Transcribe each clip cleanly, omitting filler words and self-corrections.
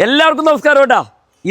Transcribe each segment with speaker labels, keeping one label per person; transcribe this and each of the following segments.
Speaker 1: എല്ലാവർക്കും നമസ്കാരം കേട്ടോ.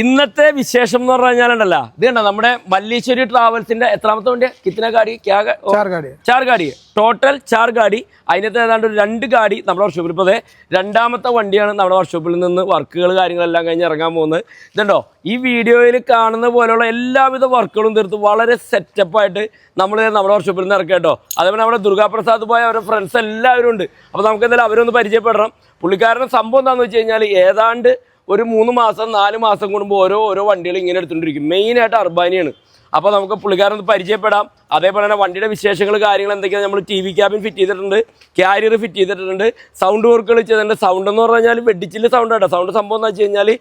Speaker 1: ഇന്നത്തെ വിശേഷം എന്ന് പറഞ്ഞു കഴിഞ്ഞാലുണ്ടല്ലോ, ഇത് കണ്ടോ നമ്മുടെ മല്ലീശ്വരി ട്രാവൽസിന്റെ എത്രാമത്തെ വണ്ടി കിത്തന ഗാഡി ചാർ ഗാഡി ടോട്ടൽ 4 ഗാഡി. അതിനകത്ത് ഏതാണ്ട് ഒരു 2 ഗാഡി നമ്മുടെ വർക്ക്ഷോപ്പിൽ. ഇപ്പോൾ രണ്ടാമത്തെ വണ്ടിയാണ് നമ്മുടെ വർക്ക്ഷോപ്പിൽ നിന്ന് വർക്കുകൾ കാര്യങ്ങളെല്ലാം കഴിഞ്ഞ് ഇറങ്ങാൻ പോകുന്നത്. ഇതുണ്ടോ ഈ വീഡിയോയിൽ കാണുന്ന പോലെയുള്ള എല്ലാവിധ വർക്കുകളും തീർത്ത് വളരെ സെറ്റപ്പായിട്ട് നമ്മൾ നമ്മുടെ വർക്ക്ഷോപ്പിൽ നിന്ന് ഇറക്കുക കേട്ടോ. അതേപോലെ നമ്മുടെ ദുർഗാപ്രസാദ് പോയ അവരുടെ ഫ്രണ്ട്സ് എല്ലാവരും ഉണ്ട്. അപ്പോൾ നമുക്ക് എന്തായാലും അവരൊന്ന് പരിചയപ്പെടണം. പുള്ളിക്കാരൻ്റെ സംഭവം എന്താണെന്ന് വെച്ച് കഴിഞ്ഞാൽ ഏതാണ്ട് ഒരു 3 മാസം 4 മാസം കൂടുമ്പോൾ ഓരോ വണ്ടികൾ ഇങ്ങനെ എടുത്തുകൊണ്ടിരിക്കും. മെയിനായിട്ട് അർബാനിയാണ്. അപ്പോൾ നമുക്ക് പുള്ളിക്കാരൊന്ന് പരിചയപ്പെടാം. അതേപോലെ തന്നെ വണ്ടിയുടെ വിശേഷങ്ങൾ കാര്യങ്ങൾ എന്തൊക്കെയാണ്. നമ്മൾ TV ക്യാബിൻ ഫിറ്റ് ചെയ്തിട്ടുണ്ട്, ക്യാരിയർ ഫിറ്റ് ചെയ്തിട്ടുണ്ട്, സൗണ്ട് വർക്കുകൾ ചെയ്തിട്ടുണ്ട്. സൗണ്ട് എന്ന് പറഞ്ഞു കഴിഞ്ഞാൽ വെഡിച്ചിൽ സൗണ്ട് കേട്ടോ. സൗണ്ട് സംഭവം എന്ന് വെച്ച് കഴിഞ്ഞാൽ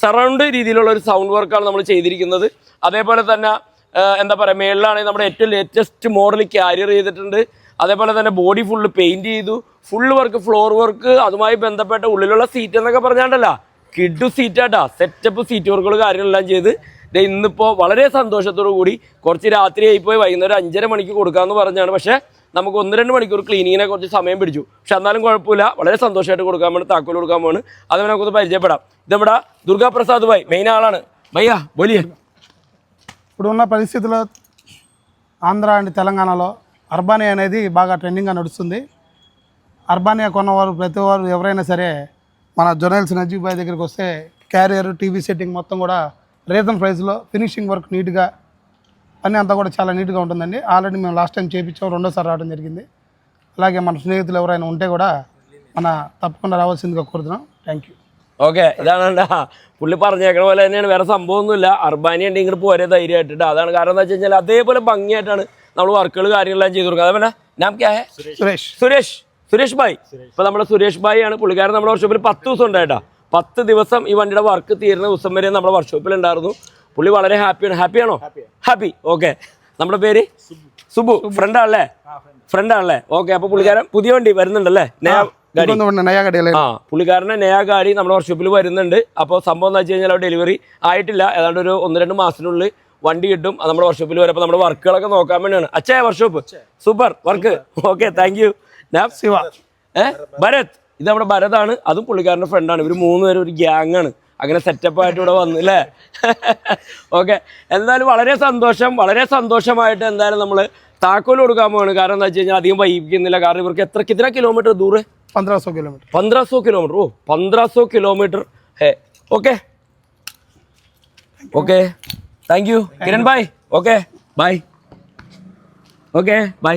Speaker 1: സറൗണ്ട് രീതിയിലുള്ള ഒരു സൗണ്ട് വർക്കാണ് നമ്മൾ ചെയ്തിരിക്കുന്നത്. അതേപോലെ തന്നെ എന്താ പറയുക, മേളിലാണെങ്കിൽ നമ്മുടെ ഏറ്റവും ലേറ്റസ്റ്റ് മോഡൽ ക്യാരിയർ ചെയ്തിട്ടുണ്ട്. അതേപോലെ തന്നെ ബോഡി ഫുള്ള് പെയിൻറ്റ് ചെയ്തു, ഫുൾ വർക്ക്, ഫ്ലോർ വർക്ക്, അതുമായി ബന്ധപ്പെട്ട ഉള്ളിലുള്ള സീറ്റ് എന്നൊക്കെ പറഞ്ഞാണ്ടല്ല കിഡു സീറ്റാട്ടാ, സെറ്റപ്പ് സീറ്റ് വർക്കുകൾ കാര്യങ്ങളെല്ലാം ചെയ്ത് ഇന്നിപ്പോൾ വളരെ സന്തോഷത്തോടു കൂടി കുറച്ച് രാത്രി ആയിപ്പോയി, വൈകുന്നേരം 5:30 മണിക്ക് കൊടുക്കാമെന്ന് പറഞ്ഞാണ്. പക്ഷേ നമുക്ക് 1-2 മണിക്കൂർ ക്ലീനിങ്ങിനെ കുറച്ച് സമയം പിടിച്ചു. പക്ഷെ എന്നാലും കുഴപ്പമില്ല, വളരെ സന്തോഷമായിട്ട് കൊടുക്കാൻ വേണ്ടി താക്കോൽ കൊടുക്കാൻ പോവാണ്. അതുപോലെ നമുക്കൊന്ന് പരിചയപ്പെടാം. ఇది మన దుర్గాప్రసాద్ భాయ్ మెయిన్ ఆళాను భయ్యా బోలియే. ఇప్పుడున్న పరిస్థితుల్లో ఆంధ్ర అండ్ తెలంగాణలో అర్బానియా అనేది బాగా ట్రెండింగ్గా నడుస్తుంది. అర్బానియా కొన్నవారు ప్రతి వారు ఎవరైనా సరే మన జొనైల్స్ నజీబ్ భాయ్ దగ్గరికి వస్తే క్యారియర్, టీవీ సెట్టింగ్ మొత్తం కూడా రీజన్ ప్రైస్లో, ఫినిషింగ్ వర్క్ నీట్గా అన్నీ అంతా కూడా చాలా నీట్గా ఉంటుందండి. ఆల్రెడీ మేము లాస్ట్ టైం చేయించాం, 2వ సారి రావడం జరిగింది. అలాగే మన స్నేహితులు ఎవరైనా ఉంటే కూడా తప్పకుండా రావాల్సిందిగా కోరుతున్నాం. Thank you.
Speaker 2: ഓക്കെ, ഇതാണ് പുള്ളി പറഞ്ഞേക്കണ പോലെ തന്നെയാണ്. വേറെ സംഭവമൊന്നുമില്ല. അർബാനിയ ഉണ്ട് ഇങ്ങോട്ട് പോരെ ധൈര്യമായിട്ടിട്ട്. അതാണ് കാരണം എന്താ വെച്ച് കഴിഞ്ഞാൽ അതേപോലെ ഭംഗിയായിട്ടാണ് നമ്മൾ വർക്കുകൾ കാര്യങ്ങളെല്ലാം ചെയ്ത് കൊടുക്കുക. അതേപോലെ നാം ക്യാ ഹേ? സുരേഷ് ഭായ്. ഇപ്പോൾ നമ്മുടെ സുരേഷ് ഭായ് ആണ് പുള്ളിക്കാരൻ. നമ്മുടെ വർക്ക്ഷോപ്പിൽ 10 ദിവസം ഉണ്ടായിട്ടാ. 10 ദിവസം ഈ വണ്ടിയുടെ വർക്ക് തീരുന്ന ദിവസം വരെ നമ്മുടെ വർക്ക്ഷോപ്പിൽ ഉണ്ടായിരുന്നു. പുള്ളി വളരെ ഹാപ്പിയാണ്. ഹാപ്പിയാണോ? ഹാപ്പി. ഓക്കെ, നമ്മുടെ പേര് സുബു. ഫ്രണ്ടാണല്ലേ? ഓക്കെ, അപ്പോൾ പുള്ളിക്കാരൻ പുതിയ വണ്ടി വരുന്നുണ്ടല്ലേ? പുള്ളിക്കാരൻ്റെ നയാ ഗാഡി നമ്മുടെ വർക്ക്ഷോപ്പിൽ വരുന്നുണ്ട്. അപ്പോൾ സംഭവം എന്ന് വെച്ച് കഴിഞ്ഞാൽ ഡെലിവറി ആയിട്ടില്ല. ഏതാണ്ട് ഒരു 1-2 മാസത്തിനുള്ളിൽ വണ്ടി കിട്ടും. അത് നമ്മുടെ വർക്ക്ഷോപ്പിൽ വരും. അപ്പോൾ നമ്മുടെ വർക്കുകളൊക്കെ നോക്കാൻ വേണ്ടിയാണ്. അച്ഛാ workshop super work. Okay, thank you. Shiva Bharath, ഇത് നമ്മുടെ ഭരതാണ്. അതും പുള്ളിക്കാരൻ്റെ ഫ്രണ്ടാണ്. ഇവർ 3 പേരും ഒരു ഗ്യാങ്ങാണ്. അങ്ങനെ സെറ്റപ്പായിട്ട് ഇവിടെ വന്നു അല്ലേ? ഓക്കെ, എന്തായാലും വളരെ സന്തോഷമായിട്ട് എന്തായാലും നമ്മൾ താക്കോൽ കൊടുക്കാൻ പോവാണ്. കാരണം എന്താ വെച്ച് കഴിഞ്ഞാൽ അധികം വൈകിക്കുന്നില്ല. കാരണം ഇവർക്ക് കിतना കിലോമീറ്റർ ദൂരെ?
Speaker 1: 1500 किलोमीटर.
Speaker 2: 1500 ഓ 1500 കിലോമീറ്റർ ഹേ. ഓക്കെ, താങ്ക് യു കിരൺ ഭായ്. Okay by.